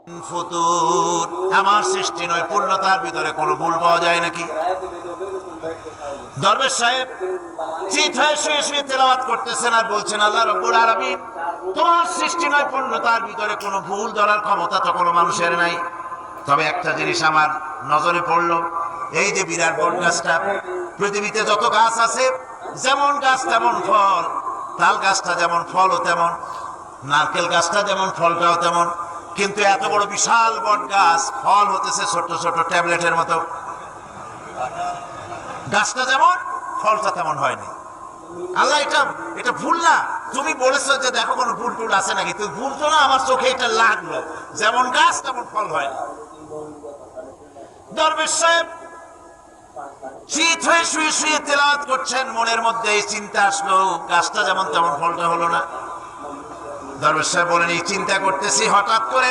ফুতুর, আমার সৃষ্টি নয় পূর্ণতার ভিতরে কোনো ভুল পাওয়া যায় নাকি? দরবেশ সাহেব চিত হয়ে শুয়ে শুয়ে তেলাওয়াত করতেছেন আর বলছেন, আল্লাহ রাব্বুল আলামিন, তোমার সৃষ্টি নয় পূর্ণতার ভিতরে কোনো ভুল ধরার ক্ষমতা তো কোনো মানুষের নাই। তবে একটা জিনিস আমার নজরে পড়লো, এই যে বিরাট বট গাছটা, পৃথিবীতে যত গাছ আছে যেমন গাছ তেমন ফল, তাল গাছটা যেমন ফলও তেমন, নারকেল গাছটা যেমন ফলটাও তেমন, কিন্তু এত বড় বিশাল বট গাছ ফল হতেছে ছোট ছোট ট্যাবলেটের মতো। গাছটা যেমন ফলটা তেমন হয়নি। আল্লাহ এটা ভুল না? তুমি বলেছো যে দেখো কোনো ভুল টুল আছে নাকি, তুমি ভুলছো না, আমার চোখে এটা লাগলো, যেমন গাছ তেমন ফল হয় না। দরবেশ সাহেব শীত হয়ে শুয়ে শুয়ে তেলাওয়াত করছেন, মনের মধ্যে এই চিন্তা আসলো, গাছটা যেমন তেমন ফলটা হলো না। দরবেশ সাহেব বলেন, এই চিন্তা করতেছি, হঠাৎ করে